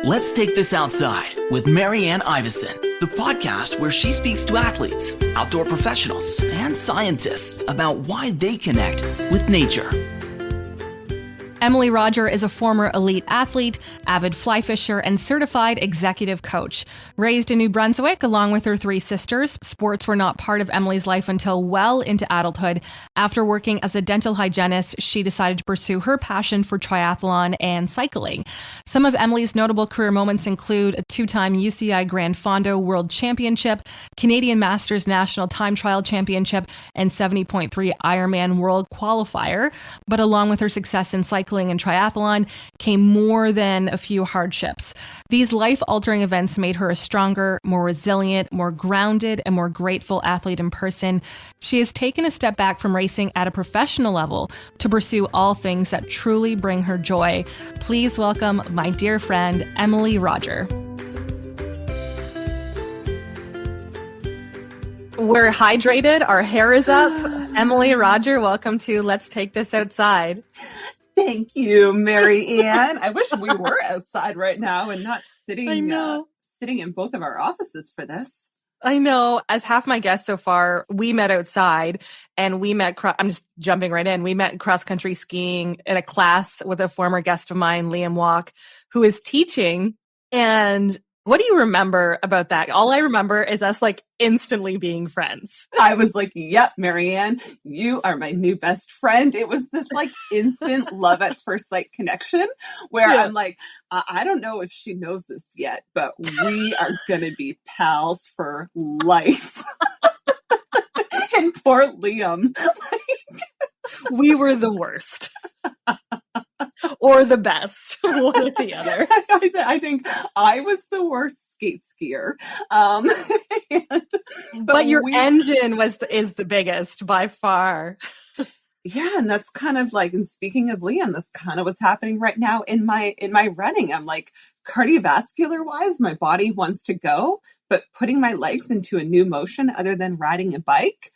Let's Take This Outside with Marianne Iveson, the podcast where she speaks to athletes, outdoor professionals, and scientists about why they connect with nature. Emily Rodger is a former elite athlete, avid fly fisher, and certified executive coach. Raised in New Brunswick along with her three sisters, sports were not part of Emily's life until well into adulthood. After working as a dental hygienist, she decided to pursue her passion for triathlon and cycling. Some of Emily's notable career moments include a two-time UCI GranFondo World Championship, Canadian Masters National Time Trial Championship, and 70.3 Ironman World Qualifier. But along with her success in cycling and triathlon came more than a few hardships. These life-altering events made her a stronger, more resilient, more grounded, and more grateful athlete in person. She has taken a step back from racing at a professional level to pursue all things that truly bring her joy. Please welcome my dear friend, Emily Rodger. We're hydrated. Our hair is up. Emily Rodger, welcome to Let's Take This Outside. Thank you, Marianne. I wish we were outside right now and not sitting in both of our offices for this. I know. As half my guests so far, we met outside and we met, I'm just jumping right in. We met cross-country skiing in a class with a former guest of mine, Liam Walk, who is teaching. And what do you remember about that? All I remember is us instantly being friends. I was like, yep, Marianne, you are my new best friend. It was this instant love at first sight connection where I'm like, I don't know if she knows this yet, but we are going to be pals for life. And poor Liam. We were the worst. Or the best, one or the other. I think I was the worst skate skier. But your engine is the biggest by far. Yeah, and that's kind of and speaking of Liam, that's kind of what's happening right now in my running. I'm cardiovascular wise, my body wants to go, but putting my legs into a new motion other than riding a bike,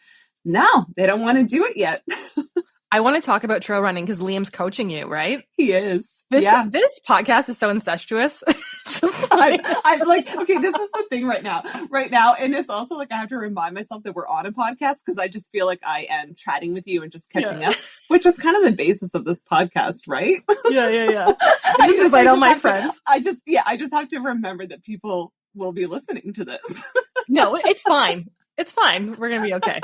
no, they don't want to do it yet. I want to talk about trail running because Liam's coaching you, right? He is. This podcast is so incestuous. I'm okay, this is the thing right now. And it's also I have to remind myself that we're on a podcast because I just feel like I am chatting with you and just catching up, which is kind of the basis of this podcast, right? Yeah. I just invite all my friends. I just have to remember that people will be listening to this. No, it's fine. It's fine. We're going to be okay.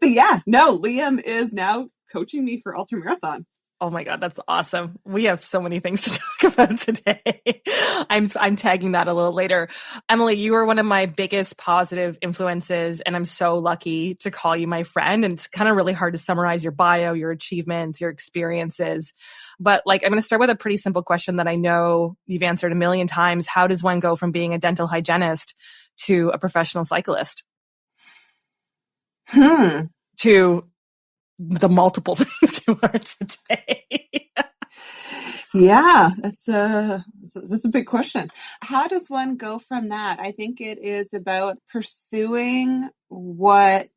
But Liam is now coaching me for ultramarathon. Oh my God, that's awesome. We have so many things to talk about today. I'm tagging that a little later. Emily, you are one of my biggest positive influences, and I'm so lucky to call you my friend. And it's kind of really hard to summarize your bio, your achievements, your experiences. But I'm going to start with a pretty simple question that I know you've answered a million times. How does one go from being a dental hygienist to a professional cyclist? To the multiple things you are today. Yeah, that's a big question. How does one go from that? I think it is about pursuing what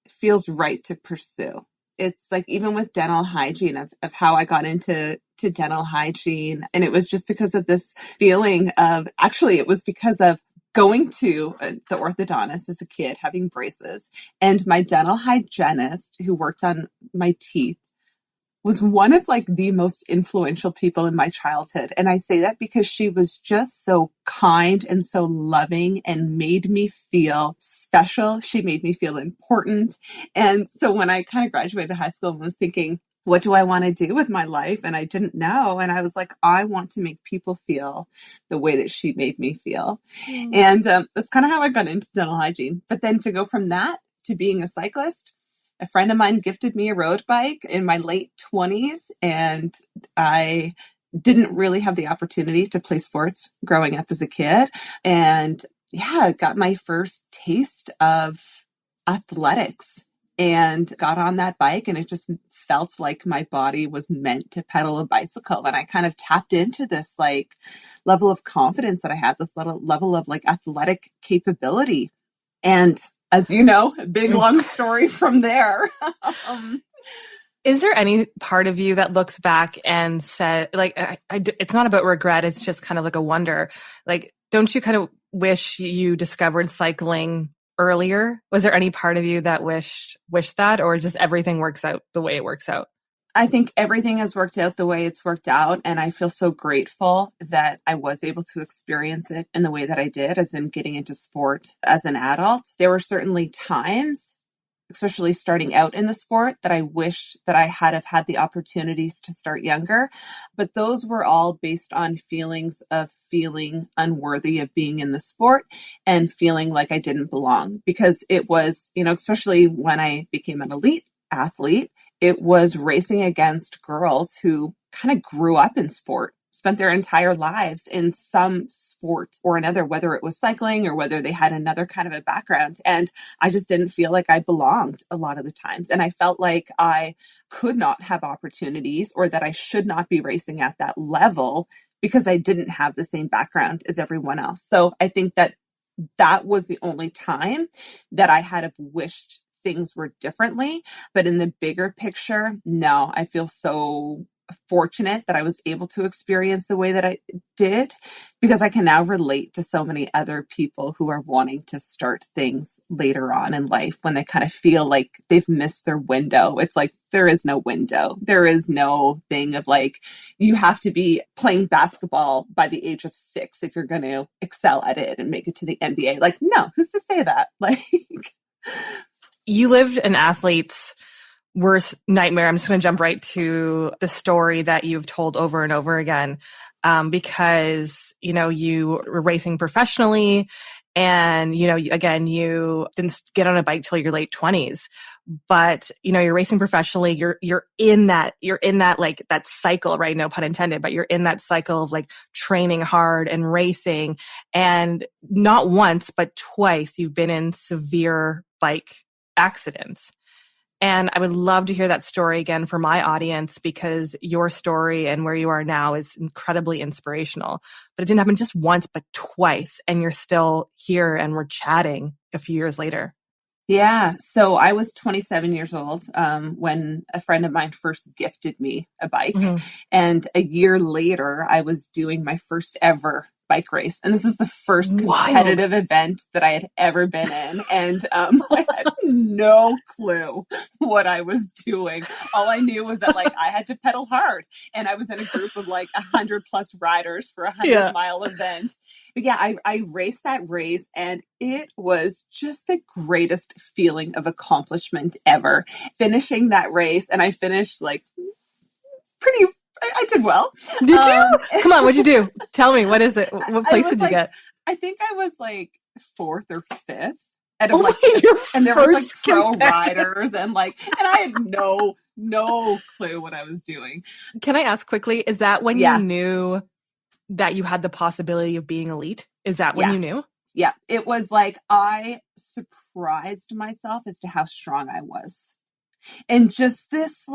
feels right to pursue. It's even with dental hygiene of how I got into dental hygiene. And it was just because of this feeling of, actually, it was because of going to the orthodontist as a kid, having braces, and my dental hygienist who worked on my teeth was one of the most influential people in my childhood. And I say that because she was just so kind and so loving and made me feel special. She made me feel important. And so when I kind of graduated high school and was thinking, what do I want to do with my life? And I didn't know. And I was like, I want to make people feel the way that she made me feel. And that's kind of how I got into dental hygiene. But then to go from that to being a cyclist, a friend of mine gifted me a road bike in my late 20s. And I didn't really have the opportunity to play sports growing up as a kid. And got my first taste of athletics. And got on that bike, and it just felt like my body was meant to pedal a bicycle. And I kind of tapped into this level of confidence that I had, this level of athletic capability. And as you know, a big long story from there. Is there any part of you that looks back and said, like, it's not about regret, it's just kind of like a wonder. Like, don't you kind of wish you discovered cycling earlier? Was there any part of you that wished that, or just everything works out the way it works out? I think everything has worked out the way it's worked out. And I feel so grateful that I was able to experience it in the way that I did, as in getting into sport as an adult. There were certainly times, especially starting out in the sport, that I wished that I had have had the opportunities to start younger. But those were all based on feelings of feeling unworthy of being in the sport and feeling like I didn't belong. Because it was, especially when I became an elite athlete, it was racing against girls who kind of grew up in sport, spent their entire lives in some sport or another, whether it was cycling or whether they had another kind of a background. And I just didn't feel like I belonged a lot of the times. And I felt like I could not have opportunities, or that I should not be racing at that level because I didn't have the same background as everyone else. So I think that was the only time that I had wished things were differently. But in the bigger picture, no, I feel so fortunate that I was able to experience the way that I did, because I can now relate to so many other people who are wanting to start things later on in life when they kind of feel like they've missed their window. It's like, there is no window. There is no thing of like, you have to be playing basketball by the age of 6 if you're going to excel at it and make it to the NBA. Like, no, who's to say that? Like, you lived an athlete's worst nightmare. I'm just going to jump right to the story that you've told over and over again, because, you were racing professionally and, again, you didn't get on a bike till your late 20s, but, you're racing professionally. You're in that like that cycle, right? No pun intended, but you're in that cycle of like training hard and racing. And not once, but twice you've been in severe bike accidents. And I would love to hear that story again for my audience, because your story and where you are now is incredibly inspirational. But it didn't happen just once, but twice. And you're still here and we're chatting a few years later. Yeah. So I was 27 years old when a friend of mine first gifted me a bike. Mm-hmm. And a year later, I was doing my first ever bike race. And this is the first competitive event that I had ever been in. And I had no clue what I was doing. All I knew was that like I had to pedal hard. And I was in a group of like 100+ riders for a 100-mile event. But yeah, I raced that race, and it was just the greatest feeling of accomplishment ever. Finishing that race, and I finished like I did well. Did you? Come on, what'd you do? Tell me, what is it? What place did you get? I think I was like 4th or 5th. And there was like pro riders and I had no clue what I was doing. Can I ask quickly, is that when you knew that you had the possibility of being elite? Is that when you knew? Yeah. It was like I surprised myself as to how strong I was. And just this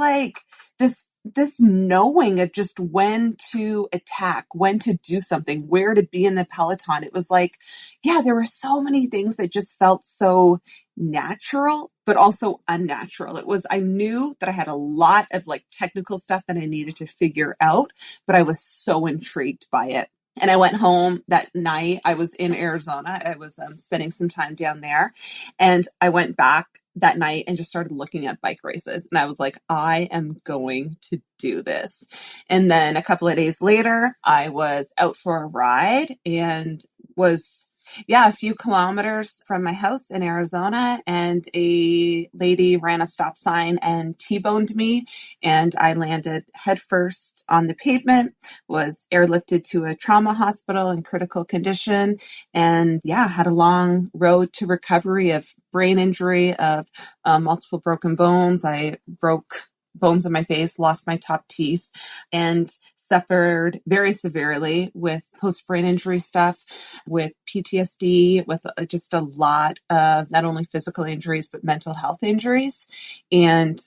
knowing of just when to attack, when to do something, where to be in the peloton. It was like, there were so many things that just felt so natural, but also unnatural. I knew that I had a lot of like technical stuff that I needed to figure out, but I was so intrigued by it. And I went home that night. I was in Arizona. I was spending some time down there, and I went back that night and just started looking at bike races. And I was like, I am going to do this. And then a couple of days later, I was out for a ride and was a few kilometers from my house in Arizona, and a lady ran a stop sign and T-boned me, and I landed headfirst on the pavement, was airlifted to a trauma hospital in critical condition, and had a long road to recovery of brain injury, of multiple broken bones. I broke bones in my face, lost my top teeth, and suffered very severely with post-brain injury stuff, with PTSD, with just a lot of not only physical injuries, but mental health injuries. And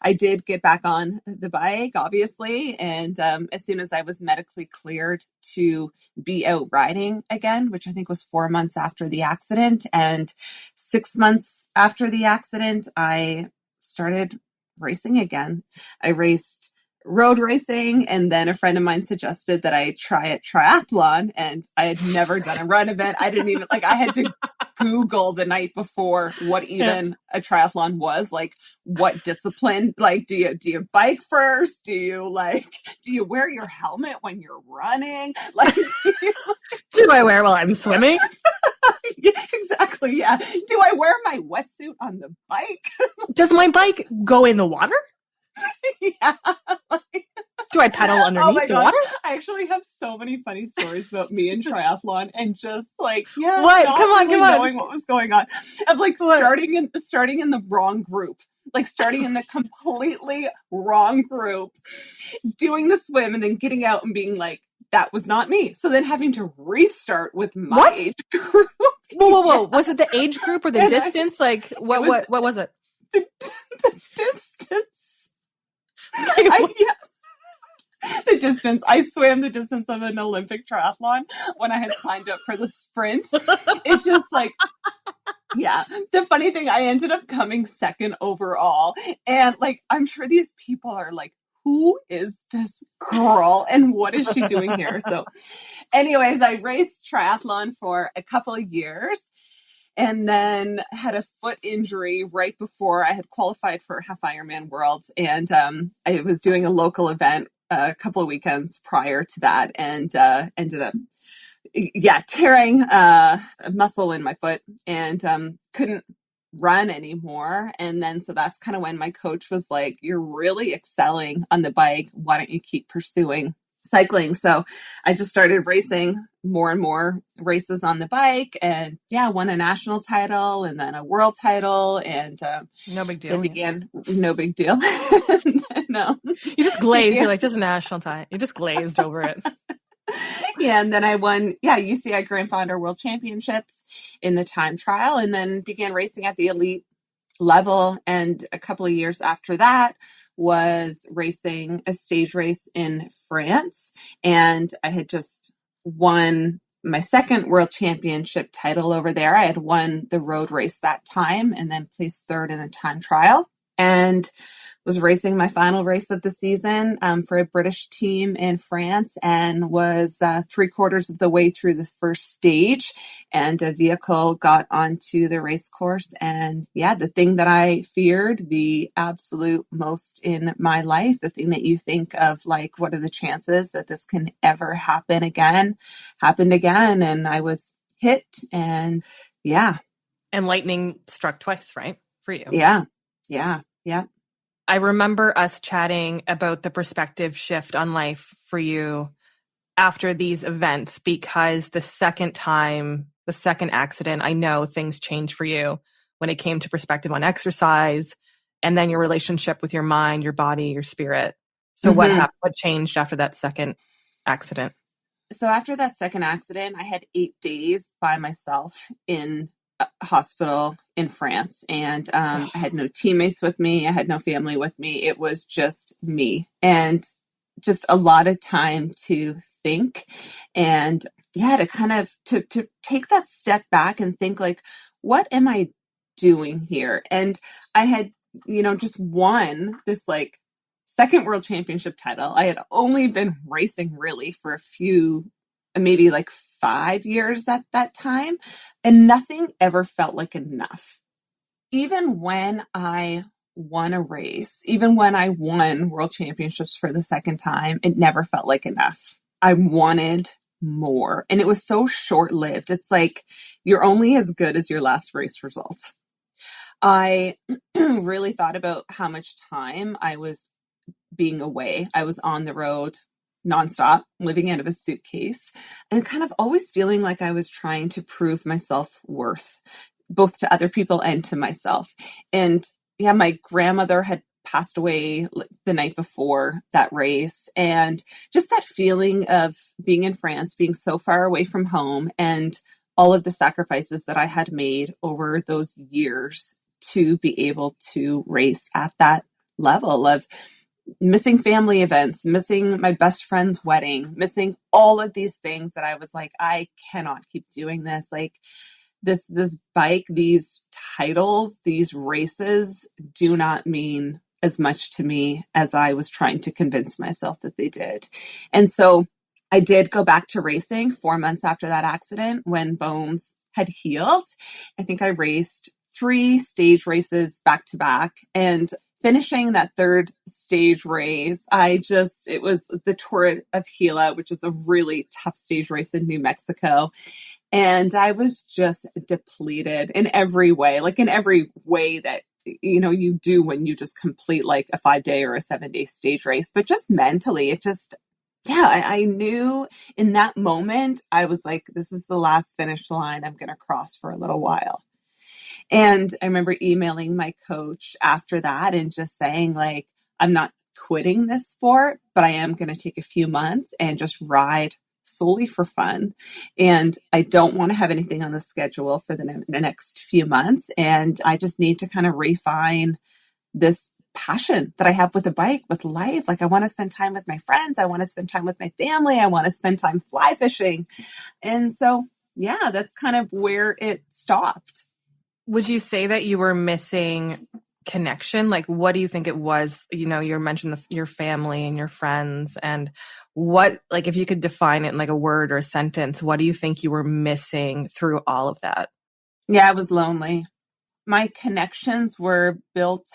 I did get back on the bike, obviously. And as soon as I was medically cleared to be out riding again, which I think was 4 months after the accident, and 6 months after the accident, I started racing again. I raced road racing, and then a friend of mine suggested that I try a triathlon, and I had never done a run event. I didn't even I had to Google the night before what even a triathlon was, like what discipline, like do you bike first? Do you wear your helmet when you're running? Like do I wear while I'm swimming? Yeah, exactly. Yeah. Do I wear my wetsuit on the bike? Does my bike go in the water? Yeah. Do I pedal underneath the water? I actually have so many funny stories about me in triathlon and just what? Not Come on, really knowing what was going on. Of starting in the wrong group. Like starting in the completely wrong group, doing the swim and then getting out and being like, that was not me. So then having to restart with my age group. Whoa. Was it the age group or the distance? What was it? The distance. The distance. I swam the distance of an Olympic triathlon when I had signed up for the sprint. It just yeah. The funny thing, I ended up coming second overall. And I'm sure these people are like, who is this girl and what is she doing here? So anyways, I raced triathlon for a couple of years and then had a foot injury right before I had qualified for half Ironman Worlds. And I was doing a local event a couple of weekends prior to that and ended up tearing a muscle in my foot and couldn't run anymore. And then so that's kind of when my coach was like, you're really excelling on the bike. Why don't you keep pursuing cycling? So I just started racing more and more races on the bike and won a national title and then a world title and no big deal. No big deal. No. You just glazed. You're like, just a national title. You just glazed over it. Yeah, and then I won, UCI GranFondo World Championships in the time trial and then began racing at the elite level. And a couple of years after that was racing a stage race in France. And I had just won my second world championship title over there. I had won the road race that time and then placed third in the time trial. And was racing my final race of the season for a British team in France and was 3/4 of the way through the first stage and a vehicle got onto the race course. And the thing that I feared the absolute most in my life, the thing that you think of what are the chances that this can ever happen again, happened again. And I was hit and And lightning struck twice, right? For you. Yeah. I remember us chatting about the perspective shift on life for you after these events, because the second accident, I know things changed for you when it came to perspective on exercise and then your relationship with your mind, your body, your spirit. So what happened? What changed after that second accident? So after that second accident, I had 8 days by myself in hospital in France and I had no teammates with me. I had no family with me. It was just me and just a lot of time to think and to kind of to take that step back and think what am I doing here? And I had just won this second world championship title. I had only been racing really for a few, maybe 5 years at that time, and nothing ever felt like enough. Even when I won a race, even when I won world championships for the second time, it never felt like enough. I wanted more, and it was so short-lived. It's you're only as good as your last race results. I really thought about how much time I was being away. I was on the road nonstop, living out of a suitcase, and kind of always feeling like I was trying to prove my self-worth, both to other people and to myself. And my grandmother had passed away the night before that race. And just that feeling of being in France, being so far away from home, and all of the sacrifices that I had made over those years to be able to race at that level of missing family events, missing my best friend's wedding, missing all of these things that I was I cannot keep doing this. This bike, these titles, these races do not mean as much to me as I was trying to convince myself that they did. And so I did go back to racing 4 months after that accident when bones had healed. I think I raced 3 stage races back to back, and finishing that third stage race, it was the Tour of Gila, which is a really tough stage race in New Mexico. And I was just depleted in every way, like in every way that, you do when you just complete like a 5-day or a 7-day stage race, but just mentally, I knew in that moment, I was like, this is the last finish line I'm going to cross for a little while. And I remember emailing my coach after that and just saying, like, I'm not quitting this sport, but I am going to take a few months and just ride solely for fun. And I don't want to have anything on the schedule for the next few months. And I just need to kind of refine this passion that I have with the bike, with life. Like, I want to spend time with my friends. I want to spend time with my family. I want to spend time fly fishing. And so, that's kind of where it stopped. Would you say that you were missing connection? Like, what do you think it was? You mentioned your family and your friends, and what, like, if you could define it in like a word or a sentence, what do you think you were missing through all of that? Yeah, I was lonely. My connections were built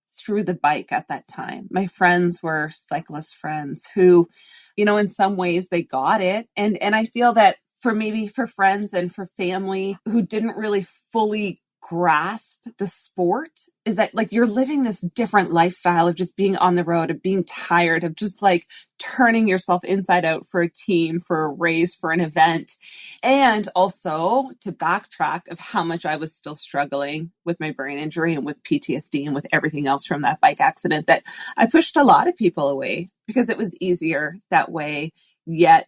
through the bike at that time. My friends were cyclist friends who, in some ways they got it. And I feel that for friends and for family who didn't really fully grasp the sport, is that like you're living this different lifestyle of just being on the road, of being tired, of just like turning yourself inside out for a team, for a race, for an event. And also to backtrack of how much I was still struggling with my brain injury and with PTSD and with everything else from that bike accident, that I pushed a lot of people away because it was easier that way. Yet,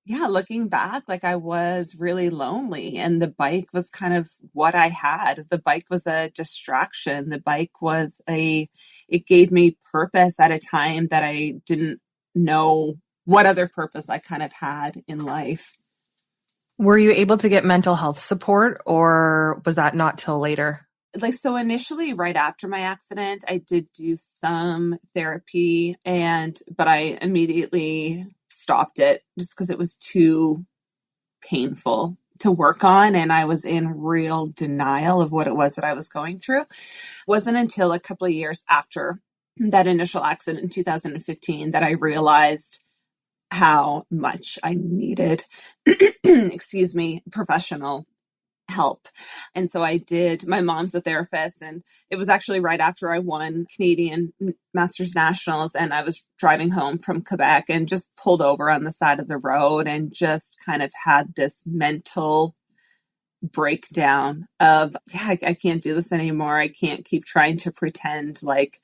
looking back, like I was really lonely, and the bike was kind of what I had. The bike was a distraction. The bike it gave me purpose at a time that I didn't know what other purpose I kind of had in life. Were you able to get mental health support, or was that not till later? So initially, right after my accident, I did do some therapy, but I immediately stopped it just because it was too painful to work on. And I was in real denial of what it was that I was going through. It wasn't until a couple of years after that initial accident in 2015 that I realized how much I needed, professional help. And so I did. My mom's a therapist, and it was actually right after I won Canadian Masters Nationals, and I was driving home from Quebec and just pulled over on the side of the road and just kind of had this mental breakdown of, I can't do this anymore. I can't keep trying to pretend like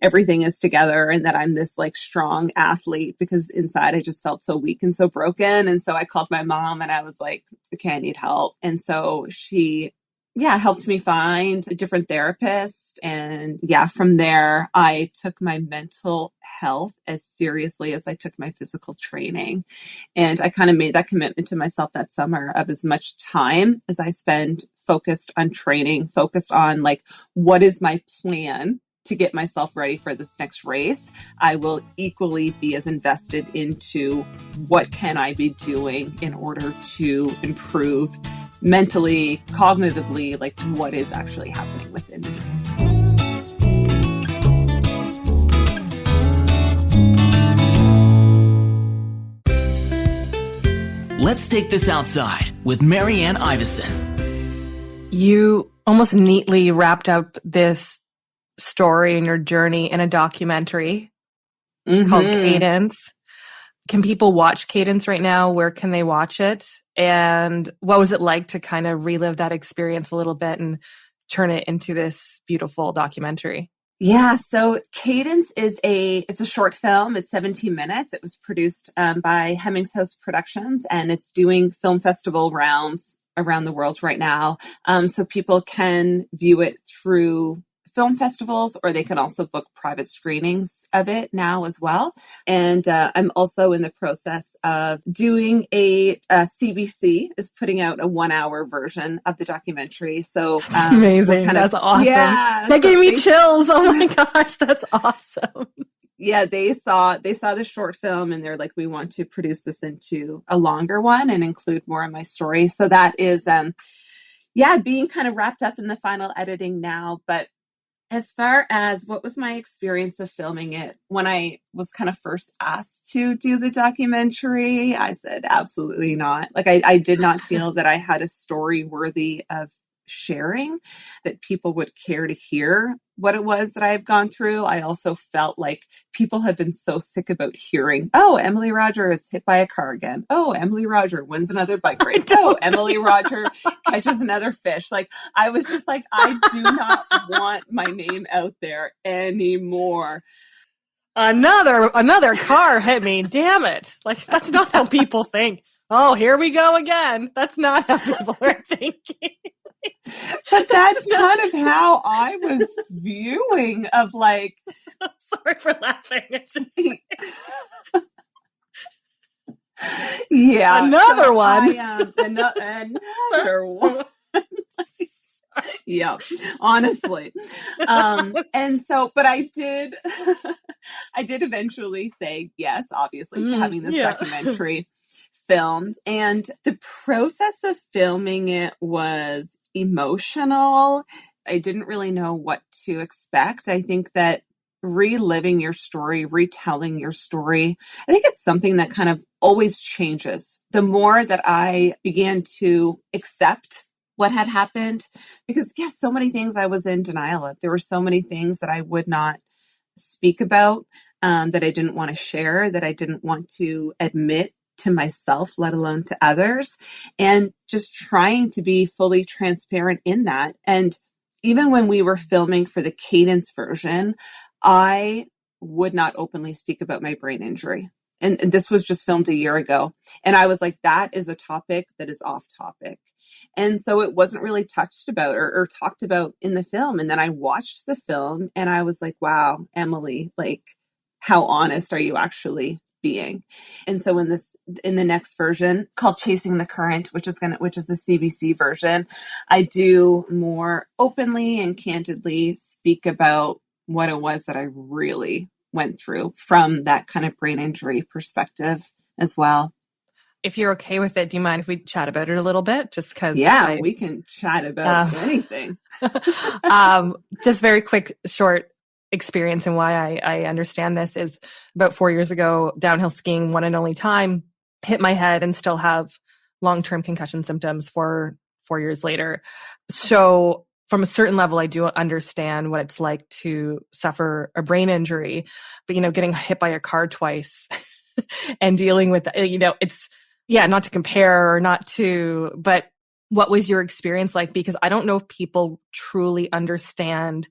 everything is together and that I'm this like strong athlete, because inside I just felt so weak and so broken. And so I called my mom and I was like, okay, I need help. And so she helped me find a different therapist. And from there, I took my mental health as seriously as I took my physical training. And I kind of made that commitment to myself that summer of as much time as I spend focused on training, focused on like, what is my plan to get myself ready for this next race? I will equally be as invested into what can I be doing in order to improve mentally, cognitively, like what is actually happening within me. Let's take this outside with Marianne Iveson. You almost neatly wrapped up this story and your journey in a documentary called Cadence. Can people watch Cadence right now? Where can they watch it? And what was it like to kind of relive that experience a little bit and turn it into this beautiful documentary? Yeah, so Cadence it's a short film. It's 17 minutes. It was produced by Hemmings House Productions, and it's doing film festival rounds around the world right now. So people can view it through film festivals, or they can also book private screenings of it now as well. And I'm also in the process of doing CBC is putting out a 1-hour version of the documentary. So amazing. That's awesome. Yeah, that gave me chills. Oh my gosh, that's awesome. Yeah, they saw the short film and they're like, we want to produce this into a longer one and include more of my story. So that is, being kind of wrapped up in the final editing now. But as far as what was my experience of filming it, when I was kind of first asked to do the documentary, I said, absolutely not. Like I did not feel that I had a story worthy of sharing, that people would care to hear what it was that I've gone through. I also felt like people have been so sick about hearing, oh, Emily Rodger is hit by a car again. Oh, Emily Rodger wins another bike race. Oh, Emily Rodger catches another fish. Like, I was just like, I do not want my name out there anymore. Another car hit me. Damn it. Like, that's not how people think. Oh, here we go again. That's not how people are thinking. But that's kind of how I was viewing of like. Sorry for laughing. It's just yeah, another one. Another one. Yeah, honestly. And so, but I did eventually say yes, obviously, to having this documentary filmed. And the process of filming it was emotional. I didn't really know what to expect. I think that reliving your story, retelling your story, I think it's something that kind of always changes. The more that I began to accept what had happened, because so many things I was in denial of. There were so many things that I would not speak about, that I didn't want to share, that I didn't want to admit to myself, let alone to others, and just trying to be fully transparent in that. And even when we were filming for the Cadence version, I would not openly speak about my brain injury. And this was just filmed a year ago. And I was like, that is a topic that is off topic. And so it wasn't really touched about or talked about in the film. And then I watched the film and I was like, wow, Emily, like, how honest are you actually being? And so in the next version called Chasing the Current, which is the CBC version, I do more openly and candidly speak about what it was that I really went through from that kind of brain injury perspective as well. If you're okay with it, do you mind if we chat about it a little bit? Just because we can chat about anything. Just very quick, short experience and why I understand this is about 4 years ago, downhill skiing, one and only time, hit my head and still have long-term concussion symptoms for 4 years later. So from a certain level, I do understand what it's like to suffer a brain injury, but, getting hit by a car twice and dealing with, it's, not to compare or but what was your experience like? Because I don't know if people truly understand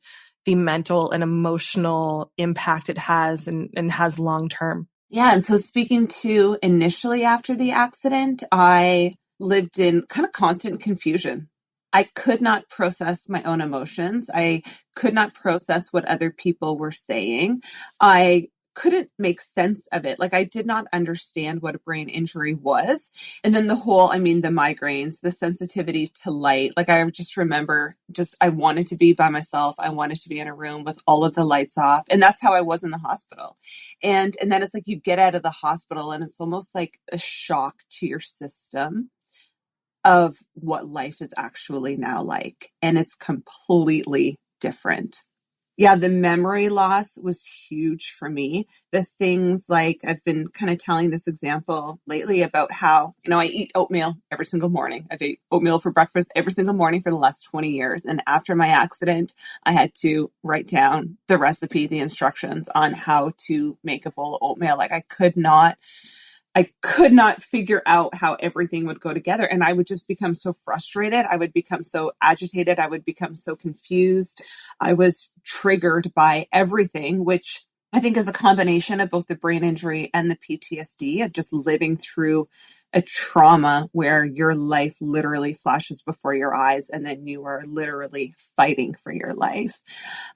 the mental and emotional impact it has and has long-term. Yeah. And so speaking to initially after the accident, I lived in kind of constant confusion. I could not process my own emotions. I could not process what other people were saying. I couldn't make sense of it. Like, I did not understand what a brain injury was. And then the migraines, the sensitivity to light. Like, I just remember I wanted to be by myself. I wanted to be in a room with all of the lights off. And that's how I was in the hospital. And then it's like you get out of the hospital and it's almost like a shock to your system of what life is actually now like. And it's completely different. Yeah, the memory loss was huge for me. The things like, I've been kind of telling this example lately about how, I eat oatmeal every single morning. I've ate oatmeal for breakfast every single morning for the last 20 years. And after my accident, I had to write down the recipe, the instructions on how to make a bowl of oatmeal. Like, I could not figure out how everything would go together. And I would just become so frustrated. I would become so agitated. I would become so confused. I was triggered by everything, which I think is a combination of both the brain injury and the PTSD of just living through a trauma where your life literally flashes before your eyes and then you are literally fighting for your life.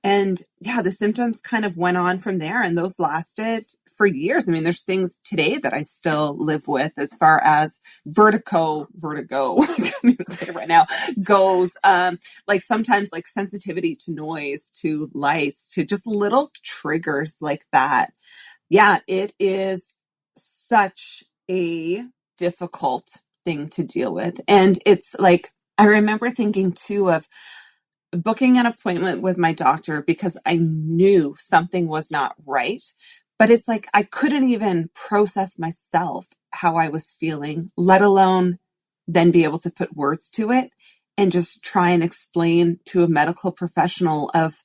And yeah, the symptoms kind of went on from there, and those lasted for years. I mean, there's things today that I still live with as far as vertigo, I can't even say it right now, goes, like sometimes like sensitivity to noise, to lights, to just little triggers like that. Yeah, it is such a difficult thing to deal with. And it's like, I remember thinking too of booking an appointment with my doctor because I knew something was not right. But it's like, I couldn't even process myself how I was feeling, let alone then be able to put words to it and just try and explain to a medical professional of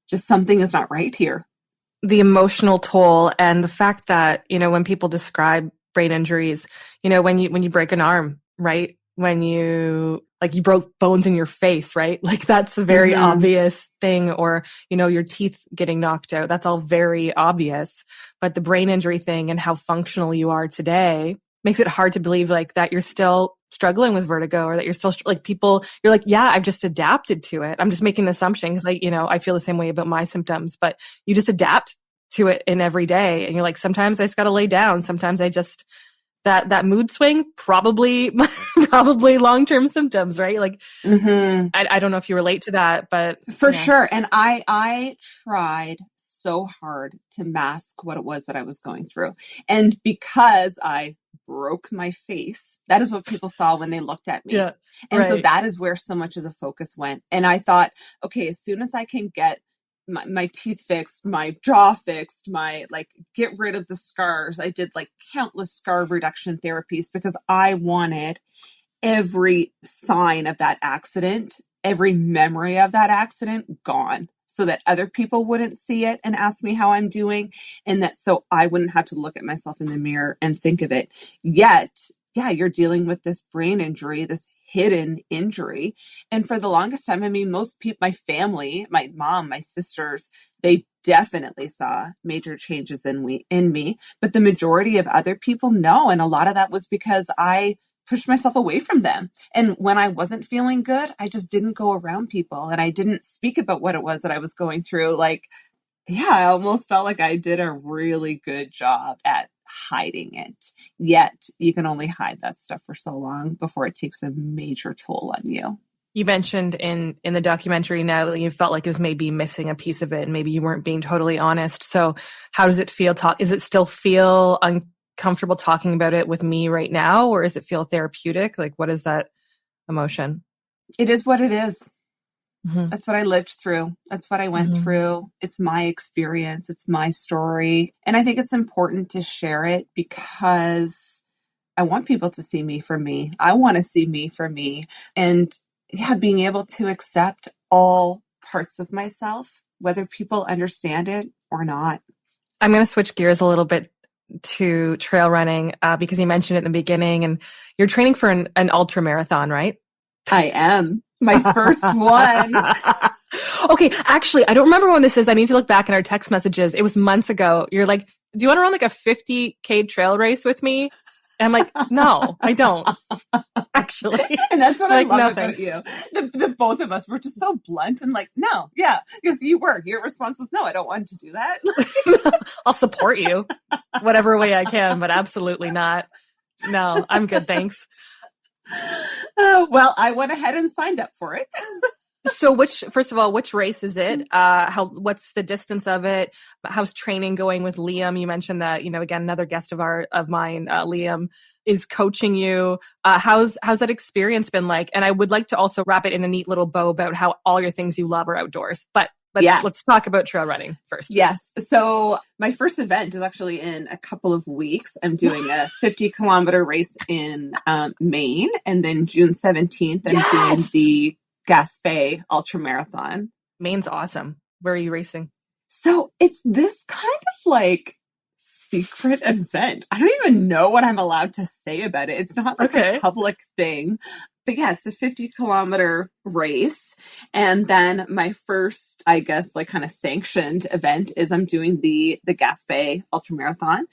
just something is not right here. The emotional toll and the fact that, when people describe brain injuries, when you break an arm, right? When you broke bones in your face, right? Like that's a very obvious thing, or, your teeth getting knocked out. That's all very obvious. But the brain injury thing and how functional you are today makes it hard to believe like that you're still struggling with vertigo, or that you're still like you're like, yeah, I've just adapted to it. I'm just making the assumption because I feel the same way about my symptoms, but you just adapt to it in every day. And you're like, sometimes I just got to lay down. Sometimes I just, that mood swing, probably long-term symptoms, right? Like, I don't know if you relate to that, but for sure. And I tried so hard to mask what it was that I was going through. And because I broke my face, that is what people saw when they looked at me. Yeah, and right. So that is where so much of the focus went. And I thought, okay, as soon as I can get my teeth fixed, my jaw fixed, get rid of the scars. I did like countless scar reduction therapies because I wanted every sign of that accident, every memory of that accident gone, so that other people wouldn't see it and ask me how I'm doing. And that so I wouldn't have to look at myself in the mirror and think of it. Yet, yeah, you're dealing with this brain injury, this hidden injury. And for the longest time, I mean, most people, my family, my mom, my sisters, they definitely saw major changes in me, but the majority of other people, no. And a lot of that was because I pushed myself away from them. And when I wasn't feeling good, I just didn't go around people and I didn't speak about what it was that I was going through. Like, yeah, I almost felt like I did a really good job at hiding it. Yet you can only hide that stuff for so long before it takes a major toll on you. You mentioned in the documentary now that you felt like it was maybe missing a piece of it and maybe you weren't being totally honest. So how does it feel? Is it still feel uncomfortable talking about it with me right now, or does it feel therapeutic? Like, what is that emotion? It is what it is. That's what I lived through. That's what I went through. It's my experience. It's my story. And I think it's important to share it because I want people to see me for me. I want to see me for me. And yeah, being able to accept all parts of myself, whether people understand it or not. I'm going to switch gears a little bit to trail running because you mentioned it in the beginning, and you're training for an ultra marathon, right? I am. My first one. Okay, actually, I don't remember when this is. I need to look back in our text messages. It was months ago. You're like, do you want to run like a 50K trail race with me? And I'm like, no, I don't. Actually. And that's what like, I love no, about you. The both of us were just so blunt and like, no, yeah, because you were. Your response was, no, I don't want to do that. I'll support you whatever way I can, but absolutely not. No, I'm good, thanks. Well, I went ahead and signed up for it. So first of all, which race is it? What's the distance of it? How's training going with Liam? You mentioned that, again, another guest of mine, Liam, is coaching you. How's that experience been like? And I would like to also wrap it in a neat little bow about how all your things you love are outdoors, but let's talk about trail running first. Yes. So my first event is actually in a couple of weeks. I'm doing a 50-kilometer race in Maine. And then June 17th, I'm doing the Gaspé Ultra Marathon. Maine's awesome. Where are you racing? So it's this kind of like secret event. I don't even know what I'm allowed to say about it. It's not like a public thing. But yeah, it's a 50-kilometer race. And then my first, I guess, like kind of sanctioned event is I'm doing the Gaspé Ultramarathon,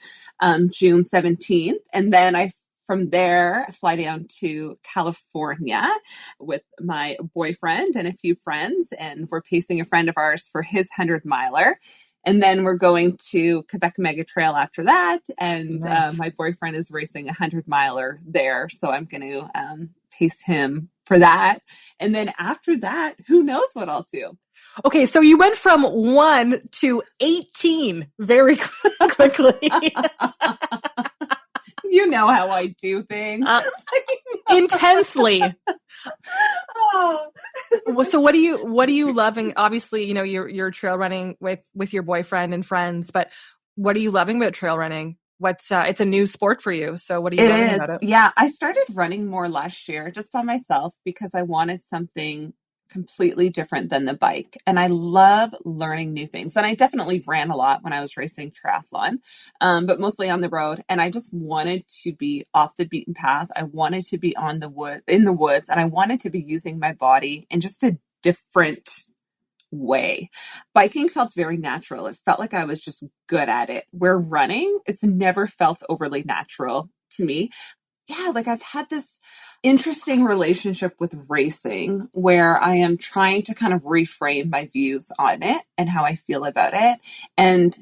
June 17th. And then I from there, I fly down to California with my boyfriend and a few friends, and we're pacing a friend of ours for his 100-miler. And then we're going to Quebec Mega Trail after that. And Nice. my boyfriend is racing a 100-miler there. So I'm going to pace him for that. And then after that, who knows what I'll do. Okay, so you went from 1 to 18 very quickly. You know how I do things. Intensely. Oh. So what are you loving? Obviously, you know, you're trail running with your boyfriend and friends, but what are you loving about trail running? It's a new sport for you. So what are you loving about it? Yeah, I started running more last year just by myself because I wanted something completely different than the bike. And I love learning new things. And I definitely ran a lot when I was racing triathlon, but mostly on the road. And I just wanted to be off the beaten path. I wanted to be in the woods, and I wanted to be using my body in just a different way. Biking felt very natural. It felt like I was just good at it. Where running, it's never felt overly natural to me. Yeah, like I've had this interesting relationship with racing where I am trying to kind of reframe my views on it and how I feel about it. And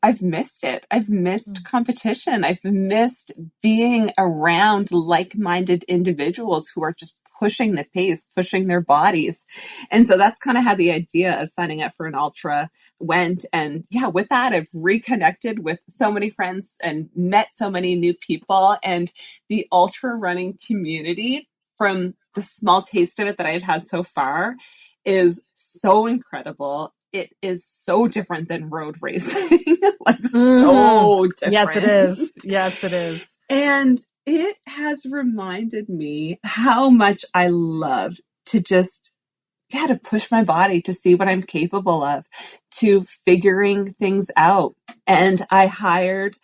I've missed it. I've missed competition. I've missed being around like-minded individuals who are just pushing the pace, pushing their bodies. And so that's kind of how the idea of signing up for an ultra went. And yeah, with that, I've reconnected with so many friends and met so many new people. And the ultra running community, from the small taste of it that I've had so far, is so incredible. It is so different than road racing. So different. Yes, it is. Yes, it is. And it has reminded me how much I love to just, to push my body, to see what I'm capable of, to figuring things out. And I hired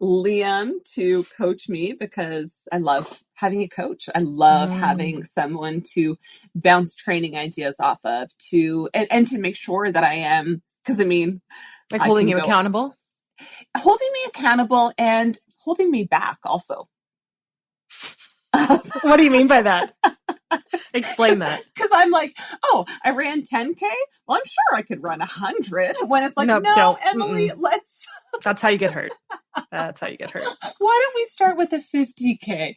Liam to coach me because I love having a coach. I love having someone to bounce training ideas off of, and to make sure that I am, because like holding you accountable and holding me back also. What do you mean by that? Explain that. Because I'm like, oh, I ran 10K. Well, I'm sure I could run 100. When it's like, no, Emily, let's. That's how you get hurt. That's how you get hurt. Why don't we start with a 50K?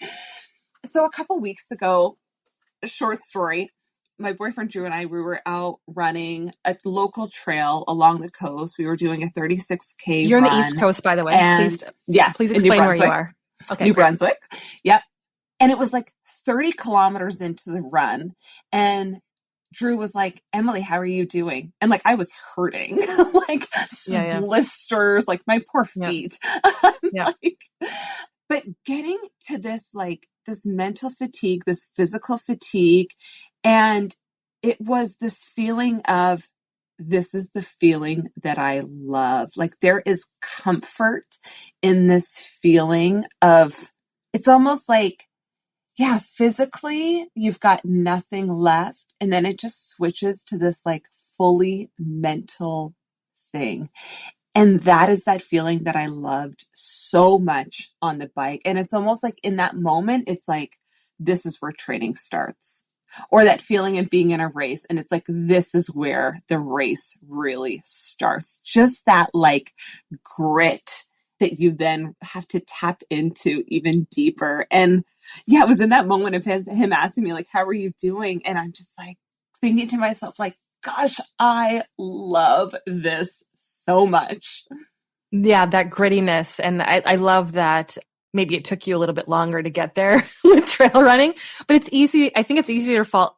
So a couple weeks ago, a short story, my boyfriend Drew and I, we were out running a local trail along the coast. We were doing a 36K You're run. on the East Coast, by the way. Please explain where you are. Okay, New Brunswick. Yep. And it was like 30 kilometers into the run. And Drew was like, Emily, how are you doing? And like, I was hurting, like blisters, like my poor feet. But getting to this mental fatigue, this physical fatigue. And it was this feeling of, this is the feeling that I love. Like there is comfort in this feeling of, it's almost like, physically you've got nothing left. And then it just switches to this like fully mental thing. And that is that feeling that I loved so much on the bike. And it's almost like in that moment, it's like, this is where training starts. Or that feeling of being in a race. And it's like, this is where the race really starts. Just that like grit that you then have to tap into even deeper. And it was in that moment of him asking me like, how are you doing? And I'm just like thinking to myself, like, gosh, I love this so much. Yeah, that grittiness. And I love that. Maybe it took you a little bit longer to get there with trail running, but it's easy. I think it's easy to fall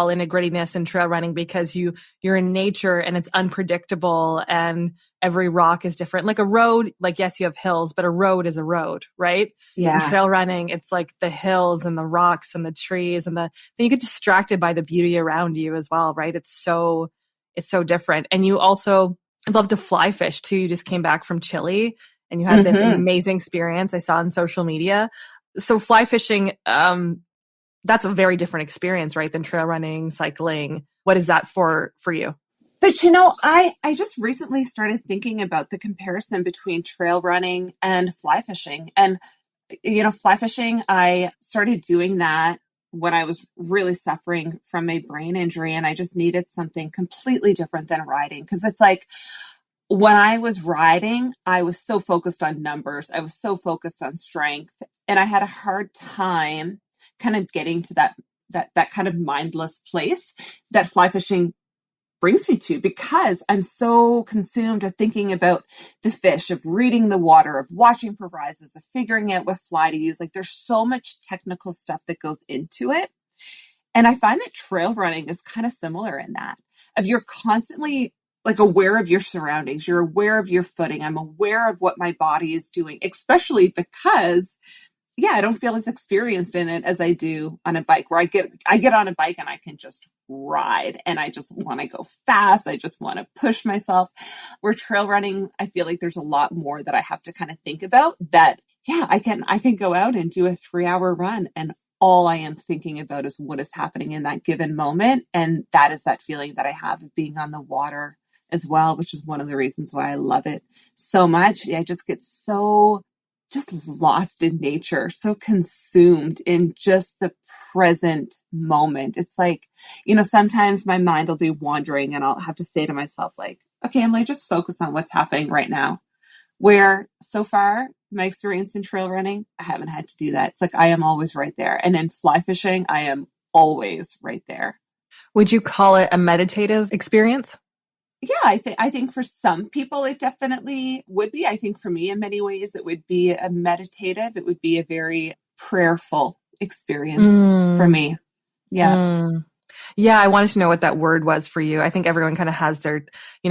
into grittiness in trail running because you're in nature and it's unpredictable and every rock is different. Like a road, like yes, you have hills, but a road is a road, right? Yeah. In trail running, it's like the hills and the rocks and the trees and then you get distracted by the beauty around you as well, right? It's so different. And you also love to fly fish too. You just came back from Chile. And you had this amazing experience I saw on social media. So fly fishing, that's a very different experience, right? Than trail running, cycling. What is that for you? But I just recently started thinking about the comparison between trail running and fly fishing. And fly fishing, I started doing that when I was really suffering from a brain injury, and I just needed something completely different than riding. Because it's like, when I was riding, I was so focused on numbers. I was so focused on strength, and I had a hard time kind of getting to that kind of mindless place that fly fishing brings me to, because I'm so consumed with thinking about the fish, of reading the water, of watching for rises, of figuring out what fly to use. Like, there's so much technical stuff that goes into it. And I find that trail running is kind of similar in that, of you're constantly like aware of your surroundings. You're aware of your footing. I'm aware of what my body is doing, especially because I don't feel as experienced in it as I do on a bike, where I get on a bike and I can just ride, and I just want to go fast. I just want to push myself. Where trail running, I feel like there's a lot more that I have to kind of think about. That, I can go out and do a 3-hour run, and all I am thinking about is what is happening in that given moment. And that is that feeling that I have of being on the water as well, which is one of the reasons why I love it so much. I just get so lost in nature, so consumed in just the present moment. It's like, sometimes my mind will be wandering, and I'll have to say to myself, like, okay, Emily, just focus on what's happening right now. Where so far, my experience in trail running, I haven't had to do that. It's like, I am always right there. And in fly fishing, I am always right there. Would you call it a meditative experience? Yeah, I think for some people it definitely would be. I think for me, in many ways, it would be a meditative. It would be a very prayerful experience for me. Yeah. Yeah, I wanted to know what that word was for you. I think everyone kind of has their,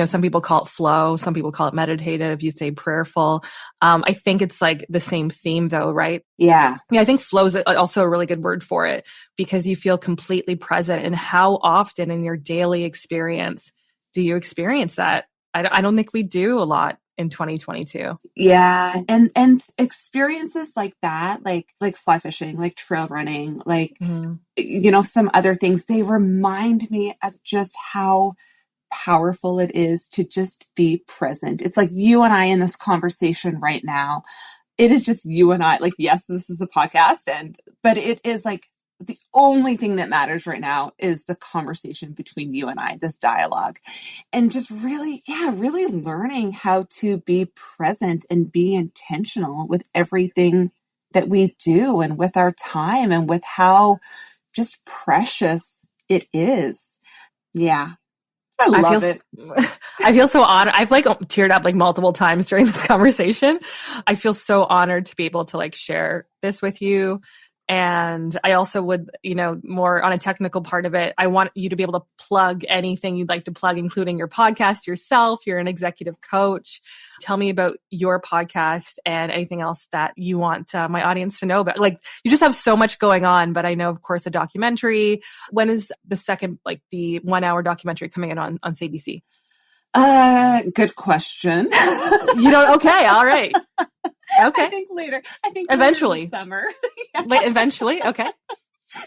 some people call it flow, some people call it meditative, you say prayerful. I think it's like the same theme though, right? Yeah. Yeah, I think flow is also a really good word for it, because you feel completely present. And how often in your daily experience do you experience that? I don't think we do a lot in 2022. Yeah. And experiences like that, like fly fishing, like trail running, like, some other things, they remind me of just how powerful it is to just be present. It's like you and I in this conversation right now. It is just you and I. Like, yes, this is a podcast, but it is like, the only thing that matters right now is the conversation between you and I, this dialogue, and just really learning how to be present and be intentional with everything that we do, and with our time, and with how just precious it is. Yeah. I love it. I feel so honored. I've teared up multiple times during this conversation. I feel so honored to be able to share this with you. And I also would, more on a technical part of it, I want you to be able to plug anything you'd like to plug, including your podcast, yourself. You're an executive coach. Tell me about your podcast and anything else that you want my audience to know about. You just have so much going on, but I know, of course, a documentary. When is the second, the 1-hour documentary coming in on CBC? Good question. You don't? Okay. All right. Okay. I think later eventually later this summer. Eventually. Okay.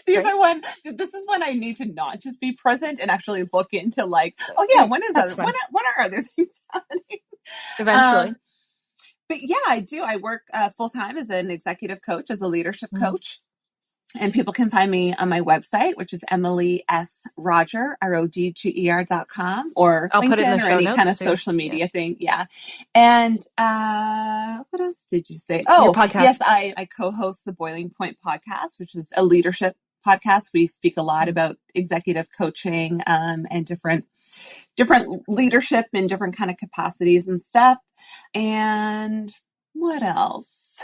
This is when I need to not just be present and actually look into when are other things happening? Eventually. But yeah, I do. I work full time as an executive coach, as a leadership coach. And people can find me on my website, which is Emily S. Rodger, RODGER.com, or I'll LinkedIn, put it in the show or any notes kind of too. social media thing. Yeah. And what else did you say? Oh, your podcast. Yes, I co-host the Boiling Point podcast, which is a leadership podcast. We speak a lot about executive coaching and different leadership in different kind of capacities and stuff. And what else?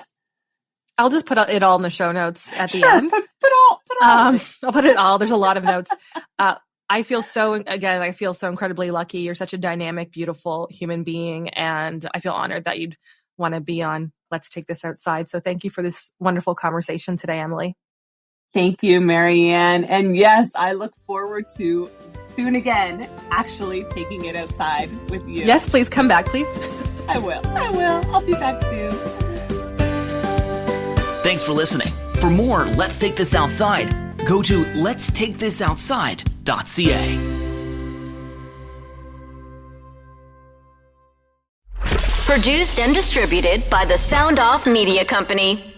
I'll just put it all in the show notes at the end. Put all. I'll put it all. There's a lot of notes. I feel so incredibly lucky. You're such a dynamic, beautiful human being. And I feel honored that you'd want to be on Let's Take This Outside. So thank you for this wonderful conversation today, Emily. Thank you, Marianne. And yes, I look forward to soon again actually taking it outside with you. Yes, please come back, please. I will. I'll be back soon. Thanks for listening. For more Let's Take This Outside, go to letstakethisoutside.ca. Produced and distributed by the Sound Off Media Company.